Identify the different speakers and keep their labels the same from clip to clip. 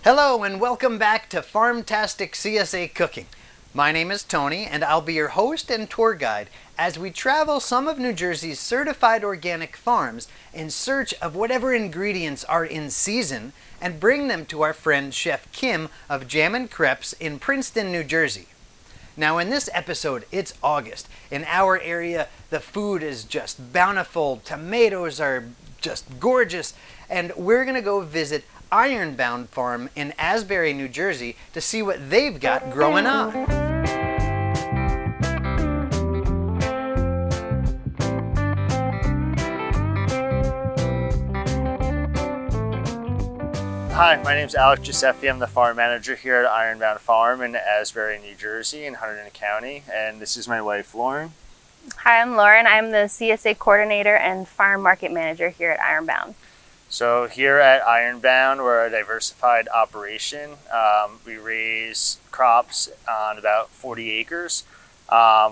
Speaker 1: Hello and welcome back to Farmtastic CSA Cooking. My name is Tony and I'll be your host and tour guide as we travel some of New Jersey's certified organic farms in search of whatever ingredients are in season and bring them to our friend Chef Kim of Jammin Crepes in Princeton, New Jersey. Now in this episode, it's August. In our area, the food is just bountiful, tomatoes are just gorgeous, and we're gonna go visit Ironbound Farm in Asbury, New Jersey to see what they've got growing on.
Speaker 2: Hi, my name is Alex Giuseppe. I'm the farm manager here at Ironbound Farm in Asbury, New Jersey in Hunterdon County, and this is my wife, Lauren.
Speaker 3: Hi, I'm Lauren. I'm the CSA coordinator and farm market manager here at Ironbound.
Speaker 2: So here at Ironbound, we're a diversified operation. We raise crops on about 40 acres.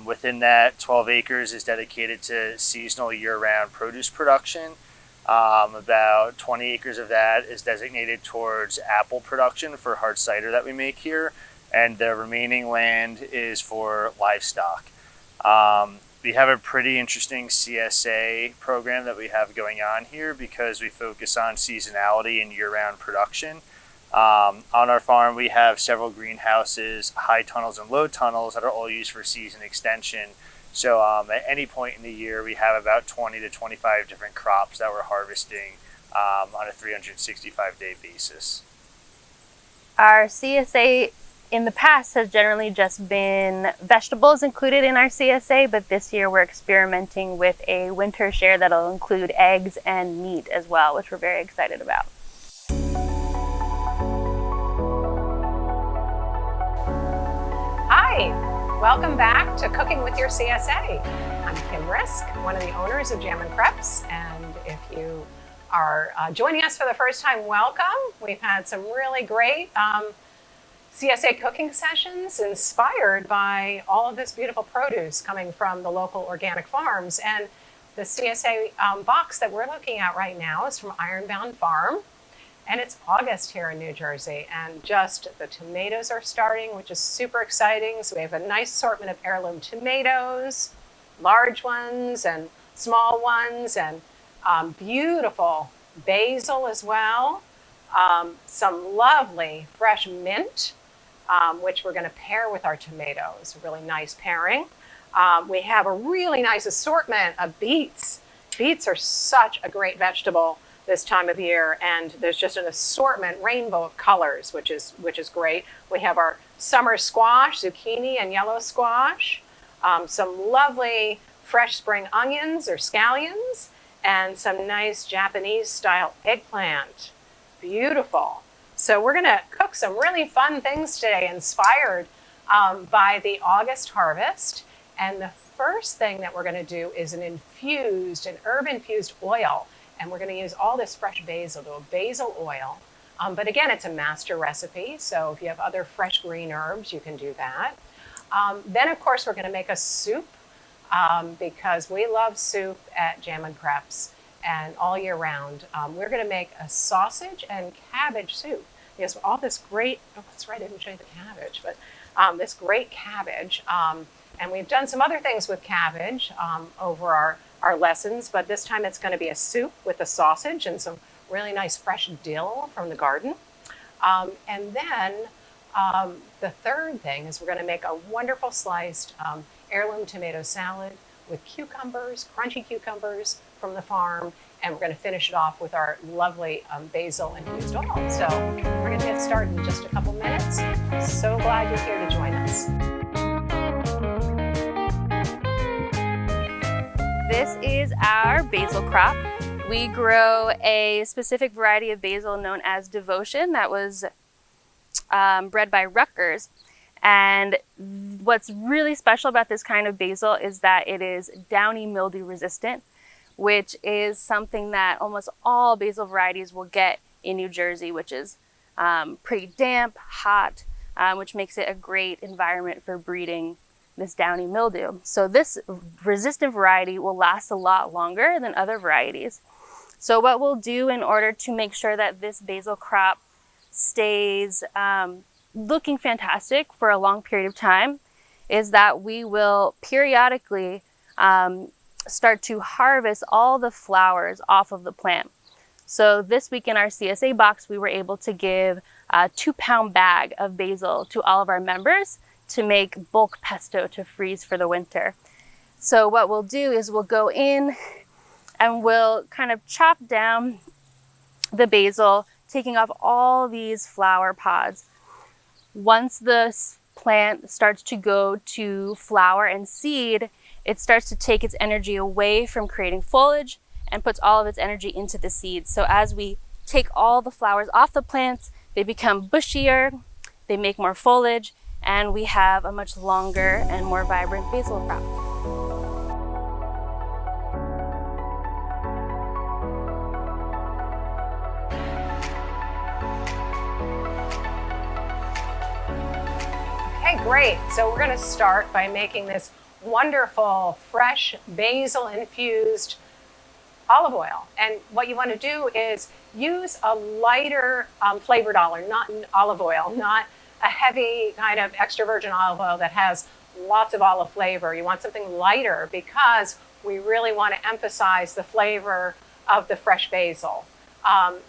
Speaker 2: Within that, 12 acres is dedicated to seasonal year-round produce production. About 20 acres of that is designated towards apple production for hard cider that we make here, and the remaining land is for livestock. We have a pretty interesting CSA program that we have going on here because we focus on seasonality and year-round production. On our farm, we have several greenhouses, high tunnels and low tunnels that are all used for season extension. So at any point in the year, we have about 20 to 25 different crops that we're harvesting on a 365-day basis.
Speaker 3: Our CSA in the past has generally just been vegetables included in our CSA, but this year we're experimenting with a winter share that'll include eggs and meat as well, which we're very excited about.
Speaker 4: Hi, welcome back to Cooking with Your CSA. I'm Kim Rizk, one of the owners of Jammin Crepes, and if you are joining us for the first time, welcome. We've had some really great CSA cooking sessions inspired by all of this beautiful produce coming from the local organic farms. And the CSA box that we're looking at right now is from Ironbound Farm. And it's August here in New Jersey, and just the tomatoes are starting, which is super exciting. So we have a nice assortment of heirloom tomatoes, large ones and small ones, and beautiful basil as well. Some lovely fresh mint, which we're going to pair with our tomatoes, a really nice pairing. We have a really nice assortment of beets. Beets are such a great vegetable this time of year, and there's just an assortment, rainbow of colors, which is great. We have our summer squash, zucchini and yellow squash, some lovely fresh spring onions or scallions, and some nice Japanese style eggplant. Beautiful. So we're going to cook some really fun things today inspired by the August harvest. And the first thing that we're going to do is an herb infused oil. And we're going to use all this fresh basil, a basil oil. But again, it's a master recipe. So if you have other fresh green herbs, you can do that. Then of course, we're going to make a soup because we love soup at Jammin Crepes and all year round. We're going to make a sausage and cabbage soup. Yes, all this great, oh, that's right, I didn't show you the cabbage, but this great cabbage. And we've done some other things with cabbage over our lessons, but this time it's going to be a soup with a sausage and some really nice fresh dill from the garden. And then the third thing is we're going to make a wonderful sliced heirloom tomato salad with cucumbers, crunchy cucumbers from the farm, and we're going to finish it off with our lovely basil infused oil. So we're going to get started in just a couple minutes. So glad you're here to join us.
Speaker 3: This is our basil crop. We grow a specific variety of basil known as Devotion that was bred by Rutgers. And what's really special about this kind of basil is that it is downy mildew resistant, which is something that almost all basil varieties will get in New Jersey, which is pretty damp, hot, which makes it a great environment for breeding this downy mildew. So this resistant variety will last a lot longer than other varieties. So what we'll do in order to make sure that this basil crop stays looking fantastic for a long period of time is that we will periodically start to harvest all the flowers off of the plant. So this week in our CSA box, we were able to give a 2-pound bag of basil to all of our members to make bulk pesto to freeze for the winter. So what we'll do is we'll go in and we'll kind of chop down the basil, taking off all these flower pods. Once the plant starts to go to flower and seed, it starts to take its energy away from creating foliage and puts all of its energy into the seeds. So as we take all the flowers off the plants, they become bushier, they make more foliage, and we have a much longer and more vibrant basil crop.
Speaker 4: Okay, great. So we're going to start by making this wonderful, fresh, basil-infused olive oil. And what you want to do is use a lighter flavored olive oil, not a heavy kind of extra virgin olive oil that has lots of olive flavor. You want something lighter because we really want to emphasize the flavor of the fresh basil.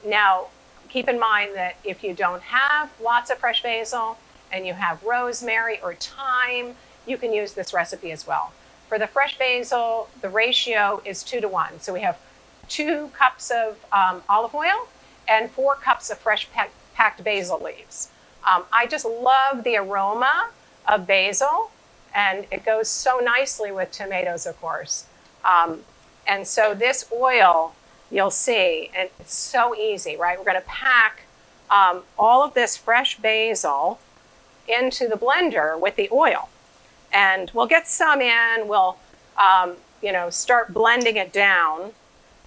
Speaker 4: Now, keep in mind that if you don't have lots of fresh basil and you have rosemary or thyme, you can use this recipe as well. For the fresh basil, the ratio is 2-to-1. So we have 2 cups of olive oil and 4 cups of fresh packed basil leaves. I just love the aroma of basil, and it goes so nicely with tomatoes, of course. And so this oil, you'll see, and it's so easy, right? We're going to pack all of this fresh basil into the blender with the oil. And we'll get some in, we'll start blending it down,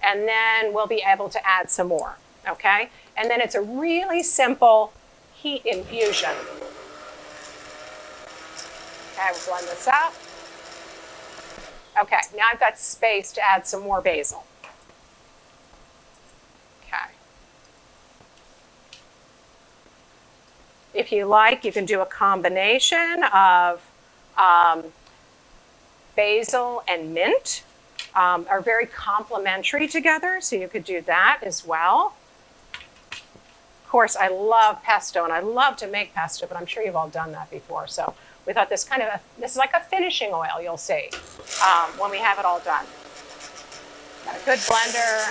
Speaker 4: and then we'll be able to add some more, okay? And then it's a really simple heat infusion. Okay, we'll blend this up. Okay, now I've got space to add some more basil. Okay. If you like, you can do a combination of basil and mint. Are very complementary together, so you could do that as well. Of course, I love pesto, and I love to make pesto, but I'm sure you've all done that before. So we thought this is like a finishing oil, you'll see, when we have it all done. Got a good blender.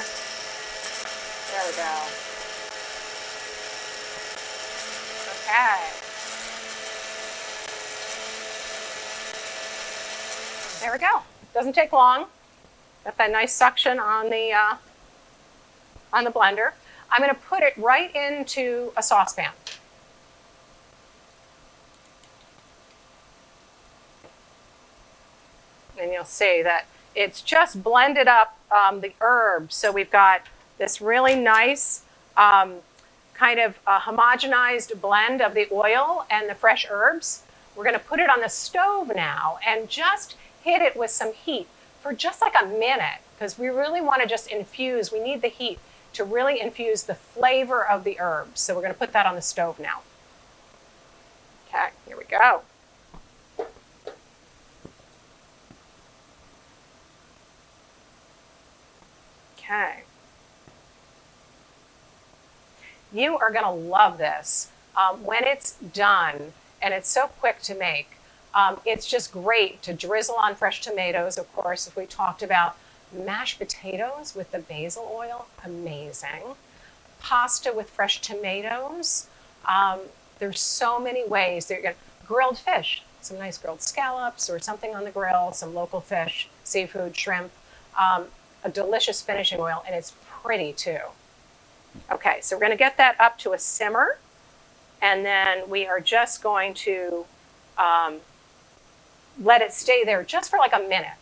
Speaker 4: There we go. Okay. There we go. Doesn't take long. Got that nice suction on the blender. I'm going to put it right into a saucepan. And you'll see that it's just blended up the herbs. So we've got this really nice kind of homogenized blend of the oil and the fresh herbs. We're going to put it on the stove now and just hit it with some heat for just like a minute, because we really want to just infuse. We need the heat to really infuse the flavor of the herbs. So we're going to put that on the stove now. Okay, here we go. Okay. You are going to love this when it's done, and it's so quick to make. It's just great to drizzle on fresh tomatoes. Of course, if we talked about mashed potatoes with the basil oil, amazing. Pasta with fresh tomatoes. There's so many ways. Grilled fish, some nice grilled scallops or something on the grill, some local fish, seafood, shrimp, a delicious finishing oil, and it's pretty too. Okay, so we're going to get that up to a simmer, and then we are just going to let it stay there just for like a minute.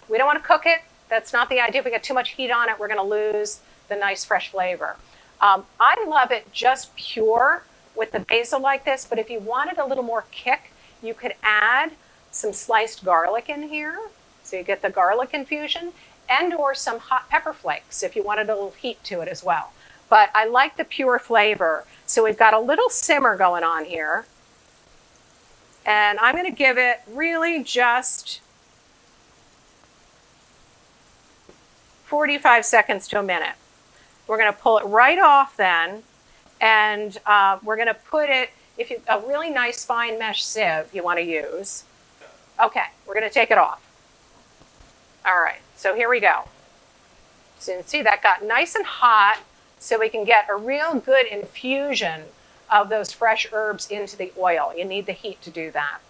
Speaker 4: We don't want to cook it. That's not the idea. If we get too much heat on it, we're going to lose the nice fresh flavor. I love it just pure with the basil like this, but if you wanted a little more kick, you could add some sliced garlic in here. So you get the garlic infusion, and or some hot pepper flakes if you wanted a little heat to it as well. But I like the pure flavor. So we've got a little simmer going on here. And I'm going to give it really just 45 seconds to a minute. We're going to pull it right off then, and we're going to put it, if you, a really nice fine mesh sieve you want to use. Okay, we're going to take it off. All right, so here we go. So you can see that got nice and hot, so we can get a real good infusion of those fresh herbs into the oil. You need the heat to do that.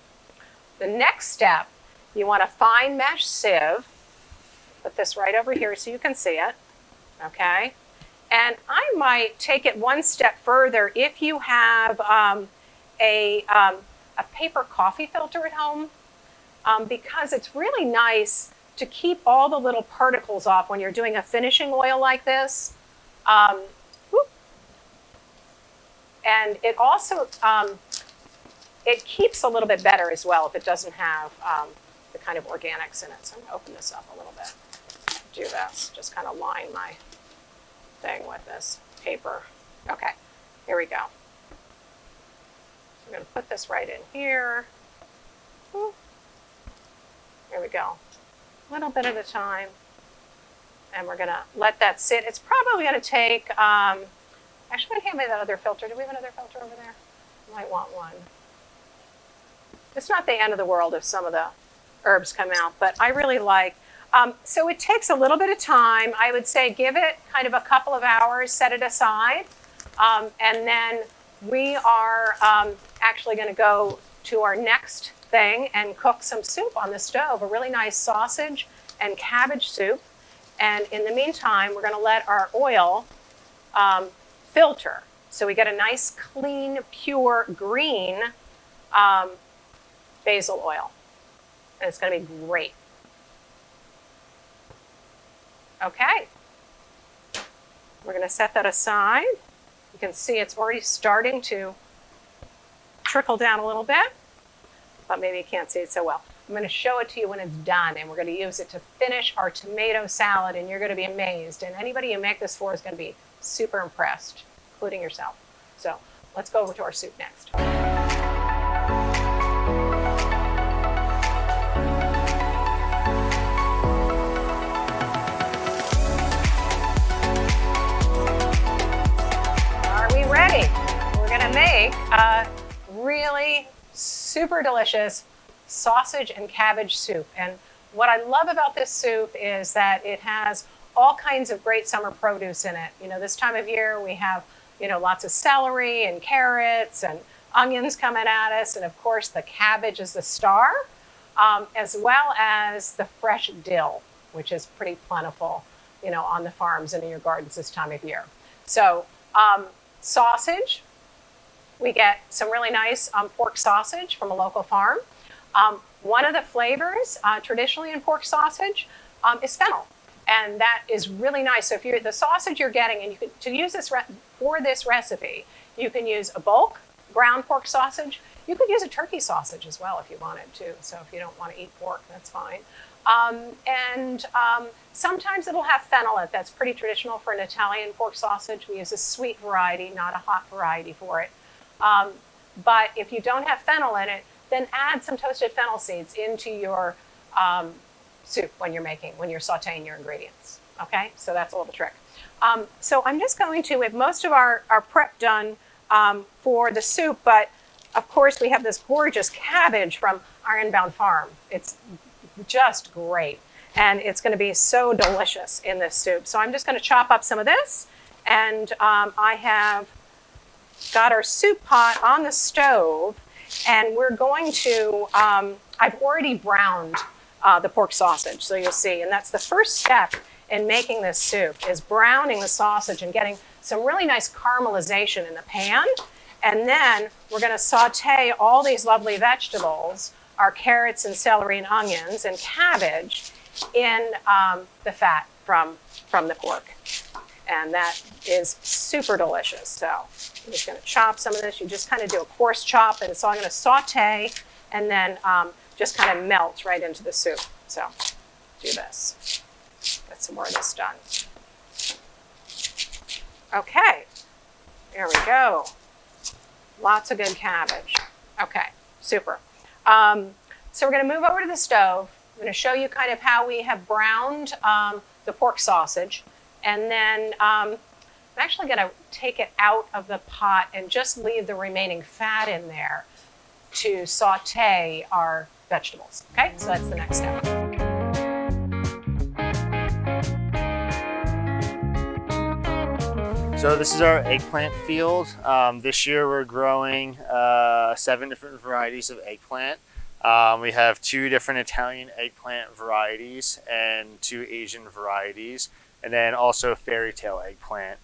Speaker 4: The next step, you want a fine mesh sieve. Put this right over here so you can see it, okay? And I might take it one step further if you have a paper coffee filter at home, because it's really nice to keep all the little particles off when you're doing a finishing oil like this. And it also, it keeps a little bit better as well if it doesn't have the kind of organics in it. So I'm gonna open this up a little bit. Do this, just kind of line my thing with this paper. Okay, here we go. So I'm gonna put this right in here. Here we go. A little bit at a time. And we're gonna let that sit. It's probably gonna take, actually, hand me that other filter. Do we have another filter over there? Might want one. It's not the end of the world if some of the herbs come out, but I really like, so it takes a little bit of time. I would say give it kind of a couple of hours, set it aside, and then we are actually gonna go to our next thing and cook some soup on the stove, a really nice sausage and cabbage soup. And in the meantime, we're gonna let our oil filter. So we get a nice, clean, pure, green basil oil. And it's gonna be great. Okay. We're gonna set that aside. You can see it's already starting to trickle down a little bit, but maybe you can't see it so well. I'm gonna show it to you when it's done, and we're gonna use it to finish our tomato salad, and you're gonna be amazed. And anybody you make this for is gonna be super impressed, including yourself. So let's go over to our soup next. Are we ready? We're gonna make a really super delicious sausage and cabbage soup. And what I love about this soup is that it has all kinds of great summer produce in it. You know, this time of year we have, you know, lots of celery and carrots and onions coming at us. And of course the cabbage is the star, as well as the fresh dill, which is pretty plentiful, you know, on the farms and in your gardens this time of year. So sausage, we get some really nice pork sausage from a local farm. One of the flavors traditionally in pork sausage is fennel. And that is really nice. So if you're the sausage you're getting, and you can, to use this for this recipe, you can use a bulk ground pork sausage. You could use a turkey sausage as well if you wanted to. So if you don't want to eat pork, that's fine. Sometimes it'll have fennel in it. That's pretty traditional for an Italian pork sausage. We use a sweet variety, not a hot variety for it. But if you don't have fennel in it, then add some toasted fennel seeds into your soup when you're sauteing your ingredients, okay? So that's a little trick. So I'm just going to, with most of our prep done for the soup, but of course we have this gorgeous cabbage from Ironbound Farm. It's just great, and it's gonna be so delicious in this soup. So I'm just gonna chop up some of this, and I have got our soup pot on the stove, and we're going to, I've already browned the pork sausage, so you'll see. And that's the first step in making this soup, is browning the sausage and getting some really nice caramelization in the pan. And then we're gonna saute all these lovely vegetables, our carrots and celery and onions and cabbage, in the fat from the pork. And that is super delicious. So I'm just gonna chop some of this. You just kind of do a coarse chop, and so I'm gonna saute and then just kind of melt right into the soup. So do this. Get some more of this done. Okay, there we go. Lots of good cabbage. Okay, super. So we're going to move over to the stove. I'm going to show you kind of how we have browned the pork sausage. And then I'm actually going to take it out of the pot and just leave the remaining fat in there to saute our vegetables. Okay, so that's the next step.
Speaker 2: So this is our eggplant field. This year we're growing 7 different varieties of eggplant. We have 2 different Italian eggplant varieties and 2 Asian varieties, and then also fairy tale eggplant.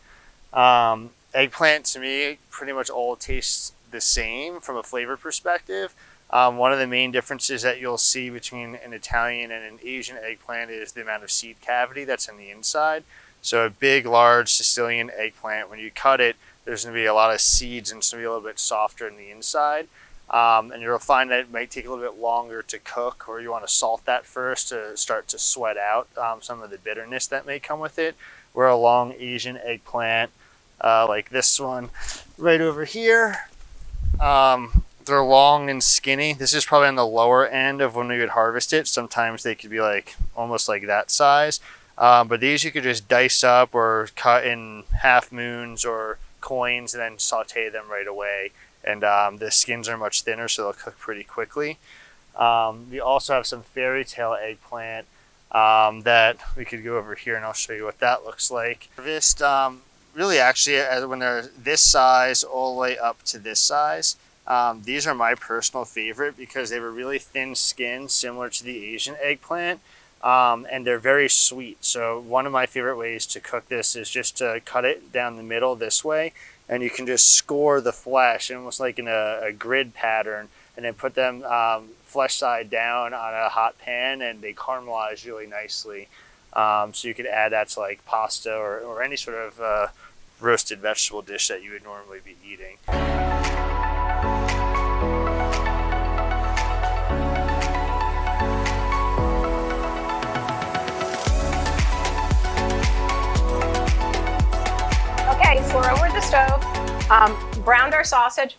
Speaker 2: Eggplant to me pretty much all tastes the same from a flavor perspective. One of the main differences that you'll see between an Italian and an Asian eggplant is the amount of seed cavity that's in the inside. So a big, large Sicilian eggplant, when you cut it, there's going to be a lot of seeds and it's going to be a little bit softer in the inside. And you'll find that it might take a little bit longer to cook, or you want to salt that first to start to sweat out some of the bitterness that may come with it. Where a long Asian eggplant, like this one right over here, they're long and skinny. This is probably on the lower end of when we would harvest it. Sometimes they could be like almost like that size. But these you could just dice up or cut in half moons or coins and then saute them right away. And the skins are much thinner, so they'll cook pretty quickly. We also have some fairy tale eggplant that we could go over here and I'll show you what that looks like. Harvest, really actually when they're this size all the way up to this size. These are my personal favorite because they have a really thin skin similar to the Asian eggplant. And they're very sweet. So one of my favorite ways to cook this is just to cut it down the middle this way, and you can just score the flesh almost like in a grid pattern, and then put them flesh side down on a hot pan, and they caramelize really nicely. So you could add that to like pasta or any sort of roasted vegetable dish that you would normally be eating.
Speaker 4: Okay, so we're over at the stove, browned our sausage,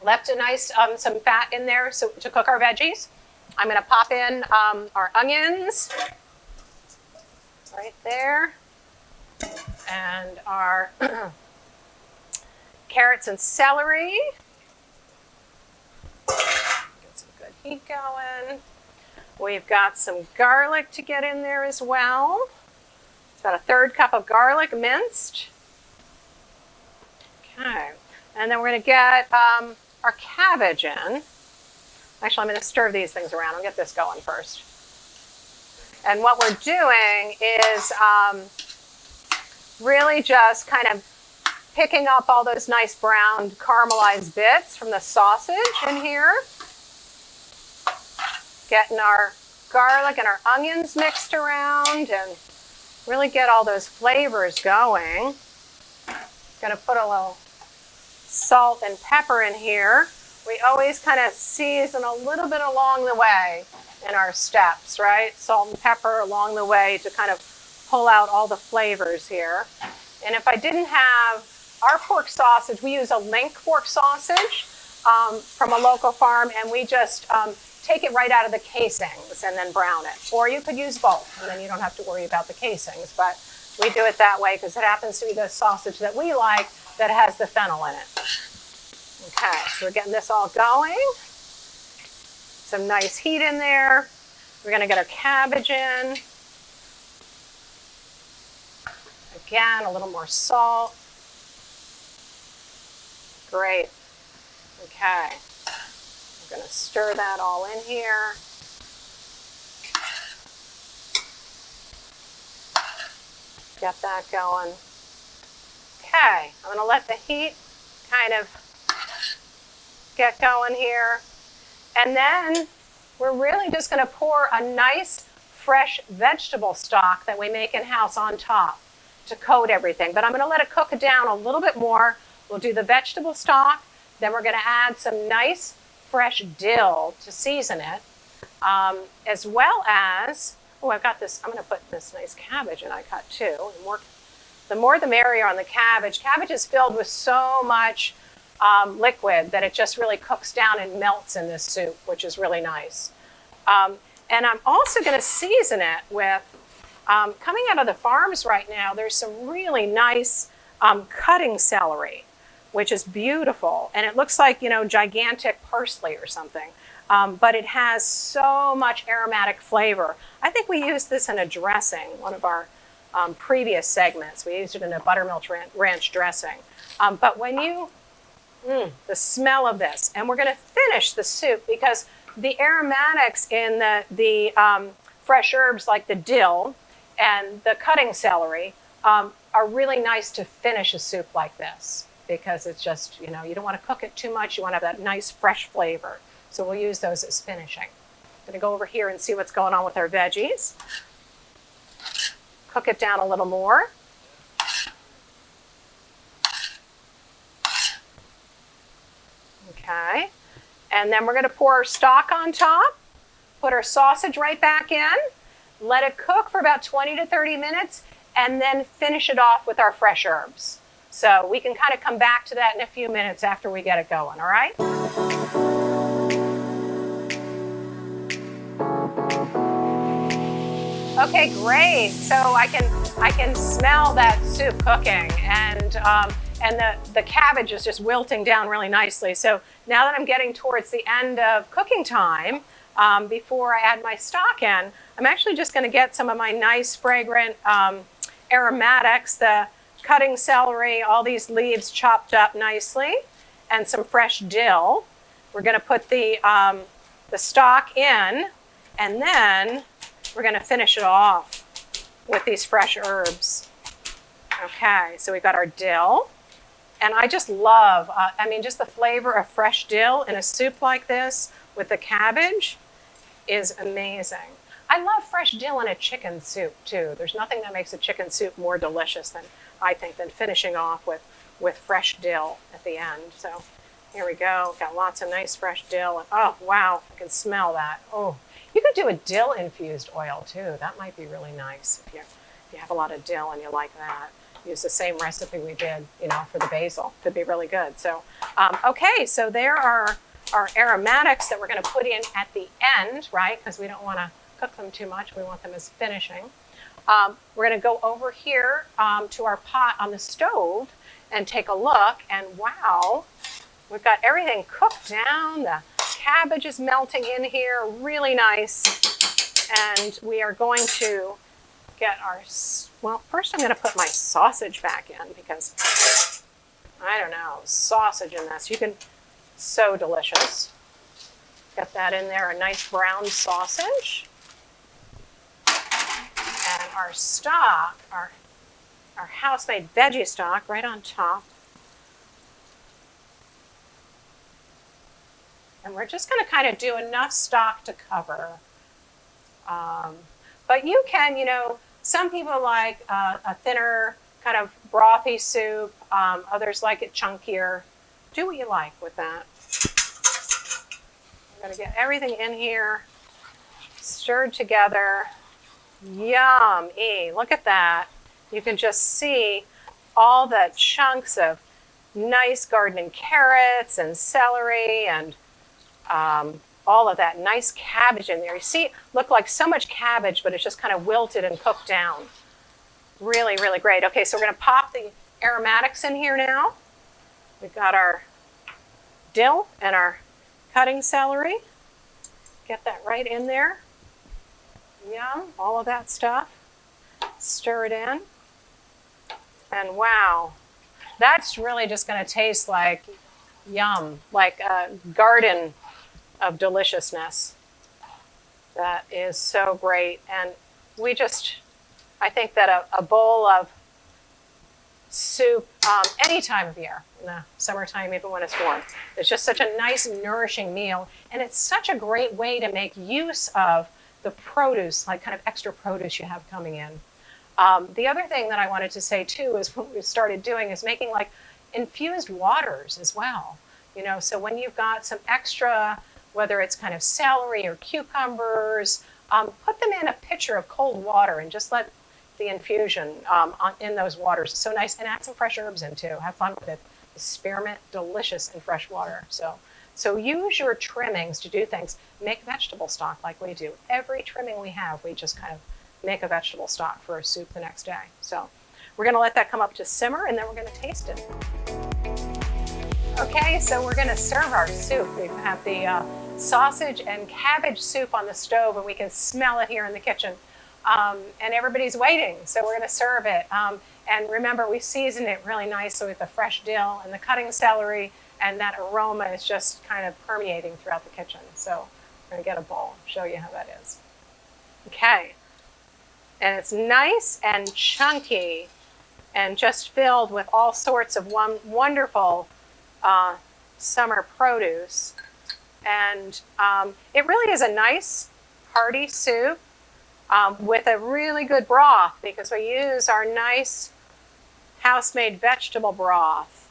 Speaker 4: left a nice some fat in there so to cook our veggies. I'm going to pop in our onions right there, and our carrots and celery. Get some good heat going. We've got some garlic to get in there as well. It's about a 1/3 cup of garlic minced. Okay, and then we're going to get our cabbage in. Actually, I'm going to stir these things around. I'll get this going first. And what we're doing is really just kind of picking up all those nice browned caramelized bits from the sausage in here. Getting our garlic and our onions mixed around and really get all those flavors going. Going to put a little salt and pepper in here. We always kind of season a little bit along the way in our steps, right? Salt and pepper along the way to kind of pull out all the flavors here. And if I didn't have our pork sausage, we use a link pork sausage from a local farm, and we just take it right out of the casings and then brown it. Or you could use both, and then you don't have to worry about the casings. But we do it that way because it happens to be the sausage that we like that has the fennel in it. Okay, so we're getting this all going. Some nice heat in there. We're going to get our cabbage in. Again, a little more salt. Great. Okay. I'm going to stir that all in here. Get that going. Okay, I'm going to let the heat kind of get going here. And then we're really just going to pour a nice fresh vegetable stock that we make in-house on top to coat everything. But I'm going to let it cook down a little bit more. We'll do the vegetable stock. Then we're going to add some nice fresh dill to season it, as well as, oh, I've got this, I'm going to put this nice cabbage in I cut too. The more the merrier on the cabbage. Cabbage is filled with so much liquid that it just really cooks down and melts in this soup, which is really nice. And I'm also going to season it with, coming out of the farms right now, there's some really nice cutting celery, which is beautiful. And it looks like, you know, gigantic parsley or something. But it has so much aromatic flavor. I think we used this in a dressing, one of our previous segments. We used it in a buttermilk ranch dressing. But when you, the smell of this, and we're going to finish the soup because the aromatics in the fresh herbs like the dill and the cutting celery are really nice to finish a soup like this because it's just, you know, you don't want to cook it too much. You want to have that nice fresh flavor. So we'll use those as finishing. I'm going to go over here and see what's going on with our veggies. Cook it down a little more. Okay. And then we're going to pour our stock on top, put our sausage right back in, let it cook for about 20 to 30 minutes, and then finish it off with our fresh herbs. So we can kind of come back to that in a few minutes after we get it going, all right? Okay, great. So I can smell that soup cooking, and the cabbage is just wilting down really nicely. So now that I'm getting towards the end of cooking time, before I add my stock in, I'm actually just going to get some of my nice fragrant aromatics, the cutting celery, all these leaves chopped up nicely, and some fresh dill. We're going to put the stock in, and then we're going to finish it off with these fresh herbs. Okay, so we've got our dill. And I just love, just the flavor of fresh dill in a soup like this with the cabbage is amazing. I love fresh dill in a chicken soup too. There's nothing that makes a chicken soup more delicious than, I think, than finishing off with fresh dill at the end. So here we go. Got lots of nice fresh dill. And, oh, wow, I can smell that. Oh, you could do a dill infused oil too. That might be really nice if you have a lot of dill and you like that. Use the same recipe we did, for the basil. Could be really good. So, okay, so there are our aromatics that we're going to put in at the end, right? Because we don't want to cook them too much. We want them as finishing. We're going to go over here to our pot on the stove and take a look. And wow, we've got everything cooked down. The cabbage is melting in here, really nice. And we are going to get our, well, first I'm going to put my sausage back in because, I don't know, sausage in this. You can, so delicious. Get that in there, a nice brown sausage. And our stock, our house-made veggie stock right on top. And we're just going to kind of do enough stock to cover. But you can, some people like a thinner kind of brothy soup. Others like it chunkier. Do what you like with that. I'm going to get everything in here, stirred together. Yummy. Look at that. You can just see all the chunks of nice garden carrots and celery and all of that nice cabbage in there. You see, it looked like so much cabbage, but it's just kind of wilted and cooked down. Really, really great. Okay, so we're going to pop the aromatics in here now. We've got our dill and our cutting celery. Get that right in there. Yum, all of that stuff. Stir it in. And wow, that's really just going to taste like yum, like a garden of deliciousness. That is so great. And I think that a bowl of soup any time of year, in the summertime, even when it's warm, it's just such a nice, nourishing meal. And it's such a great way to make use of the produce, like kind of extra produce you have coming in. The other thing that I wanted to say too is what we started doing is making like infused waters as well. So when you've got some extra, whether it's kind of celery or cucumbers, put them in a pitcher of cold water and just let the infusion in those waters. It's so nice. And add some fresh herbs in too. Have fun with it. spearmint, delicious in fresh water. So use your trimmings to do things. Make vegetable stock like we do. Every trimming we have, we just kind of make a vegetable stock for a soup the next day. So we're gonna let that come up to simmer, and then we're gonna taste it. Okay, so we're gonna serve our soup. We have the sausage and cabbage soup on the stove, and we can smell it here in the kitchen. And everybody's waiting, so we're gonna serve it. And remember, we seasoned it really nicely with the fresh dill and the cutting celery, and that aroma is just kind of permeating throughout the kitchen. So we're gonna get a bowl, show you how that is. Okay, and it's nice and chunky and just filled with all sorts of wonderful summer produce. And it really is a nice hearty soup with a really good broth, because we use our nice house-made vegetable broth.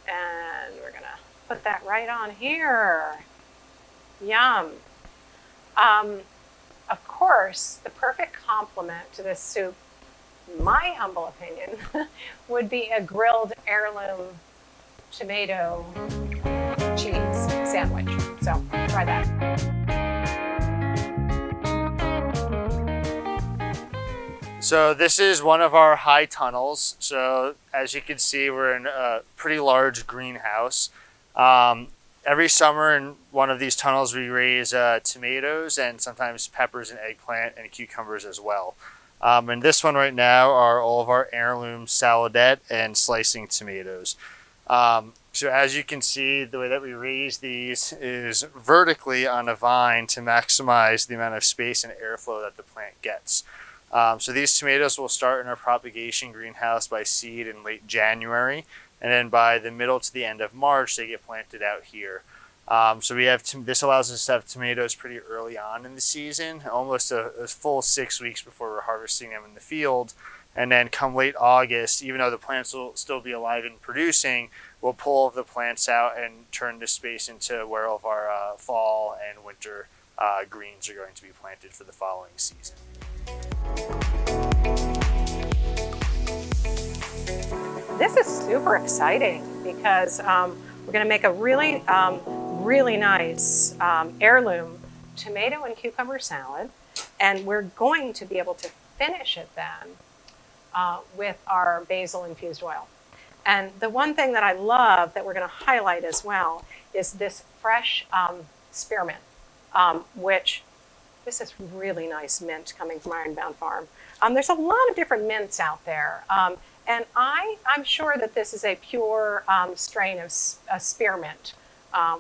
Speaker 4: And we're gonna put that right on here. Yum. Of course, the perfect complement to this soup, in my humble opinion, would be a grilled heirloom tomato cheese sandwich. So try that.
Speaker 2: So this is one of our high tunnels. So as you can see, we're in a pretty large greenhouse. Every summer in one of these tunnels, we raise tomatoes and sometimes peppers and eggplant and cucumbers as well. And this one right now are all of our heirloom saladette and slicing tomatoes. So as you can see, the way that we raise these is vertically on a vine to maximize the amount of space and airflow that the plant gets. So these tomatoes will start in our propagation greenhouse by seed in late January, and then by the middle to the end of March, they get planted out here. So we have this allows us to have tomatoes pretty early on in the season, almost a full 6 weeks before we're harvesting them in the field. And then come late August, even though the plants will still be alive and producing, we'll pull the plants out and turn this space into where all of our fall and winter greens are going to be planted for the following season.
Speaker 4: This is super exciting because we're going to make a really, really nice heirloom tomato and cucumber salad, and we're going to be able to finish it then with our basil infused oil. And the one thing that I love that we're going to highlight as well is this fresh spearmint, which this is really nice mint coming from Ironbound Farm. There's a lot of different mints out there. And I'm sure that this is a pure strain of spearmint,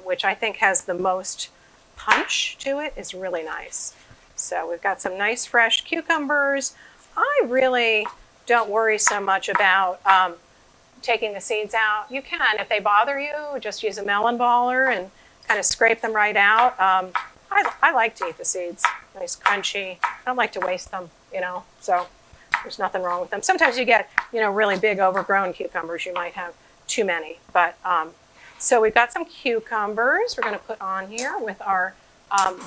Speaker 4: which I think has the most punch to it. Is really nice. So we've got some nice fresh cucumbers. I really don't worry so much about taking the seeds out. You can, if they bother you, just use a melon baller and kind of scrape them right out. I like to eat the seeds, nice crunchy. I don't like to waste them, so there's nothing wrong with them. Sometimes you get, really big overgrown cucumbers. You might have too many, but so we've got some cucumbers we're going to put on here with our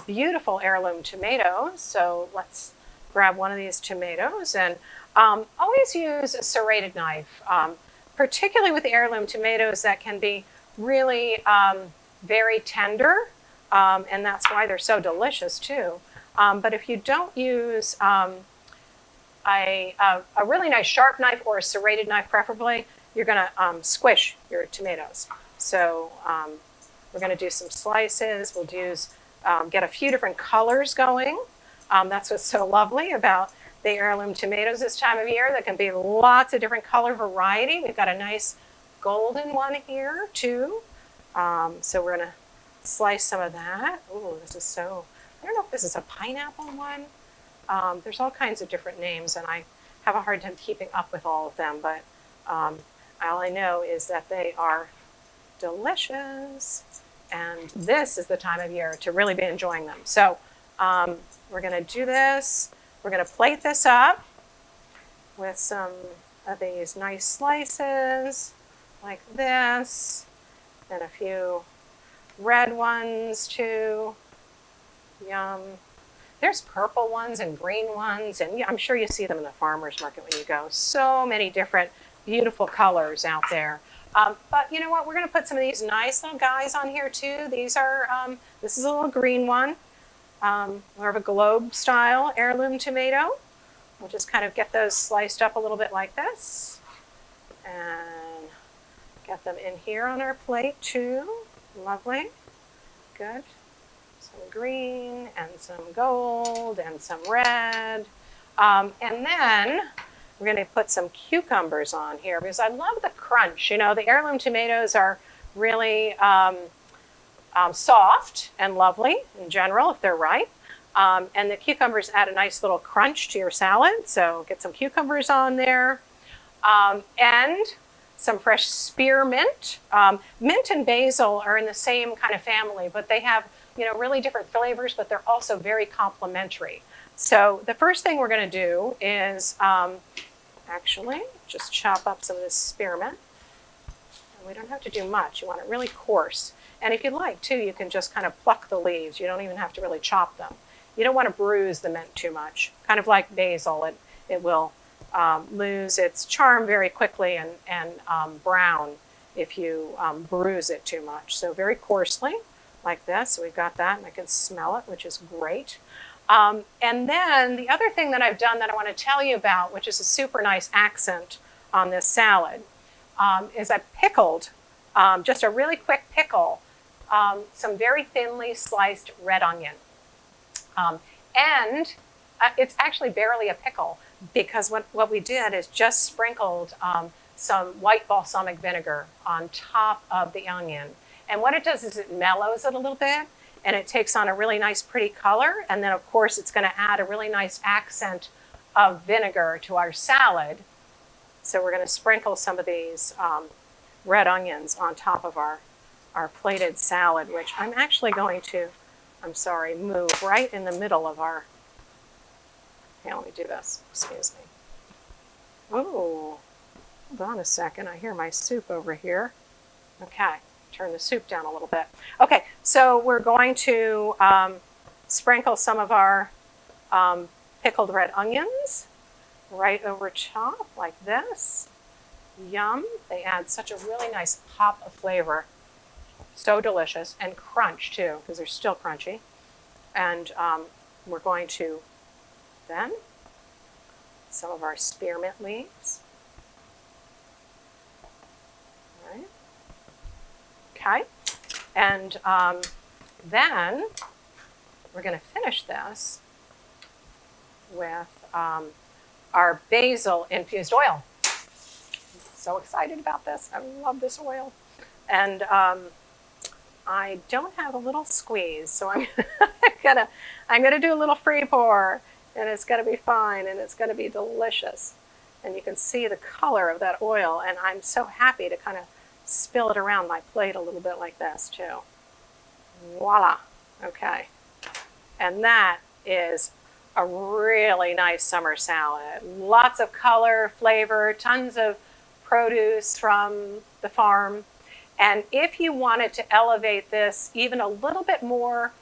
Speaker 4: beautiful heirloom tomatoes. So let's grab one of these tomatoes, and always use a serrated knife, particularly with the heirloom tomatoes that can be really very tender, and that's why they're so delicious too. But if you don't use a really nice sharp knife, or a serrated knife preferably, you're going to squish your tomatoes. So we're going to do some slices. We'll get a few different colors going. That's what's so lovely about the heirloom tomatoes this time of year. There can be lots of different color variety. We've got a nice golden one here too. So we're going to slice some of that. Ooh, this is so, I don't know if this is a pineapple one. There's all kinds of different names, and I have a hard time keeping up with all of them, but all I know is that they are delicious, and this is the time of year to really be enjoying them. So we're going to do this. We're going to plate this up with some of these nice slices like this, and a few red ones too. Yum. There's purple ones and green ones, and I'm sure you see them in the farmer's market when you go. So many different beautiful colors out there. But you know what? We're going to put some of these nice little guys on here too. These are, this is a little green one, more of a globe style heirloom tomato. We'll just kind of get those sliced up a little bit like this and get them in here on our plate too. Lovely. Good. Some green and some gold and some red. And then we're going to put some cucumbers on here because I love the crunch. You know, the heirloom tomatoes are really soft and lovely in general if they're ripe. And the cucumbers add a nice little crunch to your salad. So get some cucumbers on there. And some fresh spearmint. Mint and basil are in the same kind of family, but they have, you know, really different flavors, but they're also very complementary. So the first thing we're going to do is actually just chop up some of this spearmint. And we don't have to do much. You want it really coarse. And if you'd like to, you can just kind of pluck the leaves. You don't even have to really chop them. You don't want to bruise the mint too much. Kind of like basil, it will lose its charm very quickly and brown if you bruise it too much. So very coarsely, like this. So we've got that, and I can smell it, which is great. And then the other thing that I've done that I want to tell you about, which is a super nice accent on this salad, is I pickled, just a really quick pickle, some very thinly sliced red onion. And it's actually barely a pickle because what we did is just sprinkled some white balsamic vinegar on top of the onion. And what it does is it mellows it a little bit, and it takes on a really nice pretty color. And then of course it's going to add a really nice accent of vinegar to our salad. So we're going to sprinkle some of these red onions on top of our plated salad, which I'm actually going to, move right in the middle of our, okay, let me do this, excuse me. Oh, hold on a second, I hear my soup over here. Okay. Turn the soup down a little bit. Okay, so we're going to sprinkle some of our pickled red onions right over top like this. Yum. They add such a really nice pop of flavor. So delicious, and crunch too, because they're still crunchy. And we're going to then some of our spearmint leaves. All right. Okay, and then we're going to finish this with our basil infused oil. So excited about this. I love this oil. And I don't have a little squeeze, so I'm gonna do a little free pour, and it's gonna be fine, and it's gonna be delicious. And you can see the color of that oil, and I'm so happy to kind of spill it around my plate a little bit like this too. Voila. Okay. And that is a really nice summer salad. Lots of color, flavor, tons of produce from the farm. And if you wanted to elevate this even a little bit more,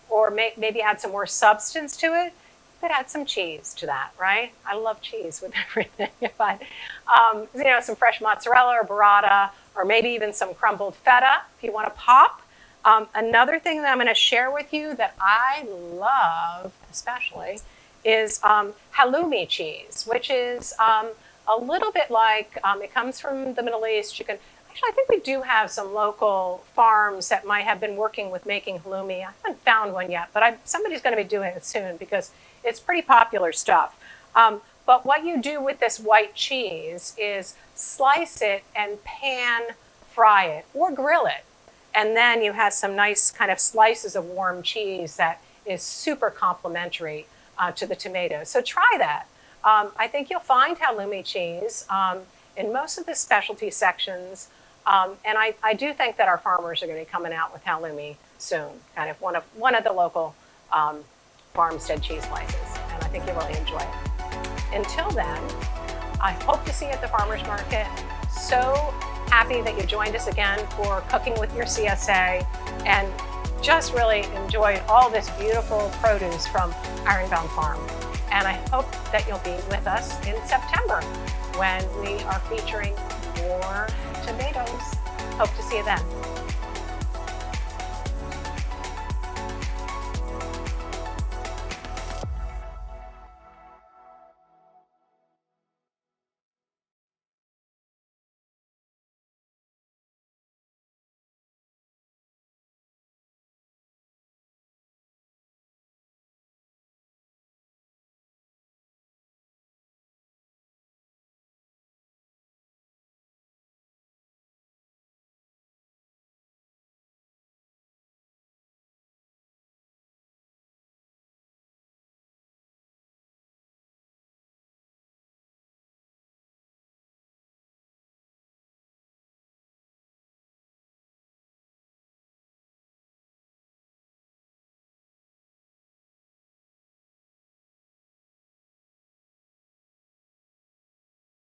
Speaker 4: or maybe add some more substance to it, you could add some cheese to that, right? I love cheese with everything. But you know, some fresh mozzarella or burrata, or maybe even some crumbled feta if you want to pop. Another thing that I'm going to share with you that I love especially is halloumi cheese, which is a little bit like, it comes from the Middle East. You can, actually, I think we do have some local farms that might have been working with making halloumi. I haven't found one yet, but somebody's going to be doing it soon because it's pretty popular stuff. But what you do with this white cheese is slice it and pan fry it or grill it. And then you have some nice kind of slices of warm cheese that is super complementary to the tomatoes. So try that. I think you'll find halloumi cheese in most of the specialty sections. And I do think that our farmers are going to be coming out with halloumi soon, kind of one of the local farmstead cheese slices. And I think you'll really enjoy it. Until then, I hope to see you at the farmers market. So happy that you joined us again for Cooking with Your CSA, and just really enjoyed all this beautiful produce from Ironbound Farm. And I hope that you'll be with us in September when we are featuring more tomatoes. Hope to see you then.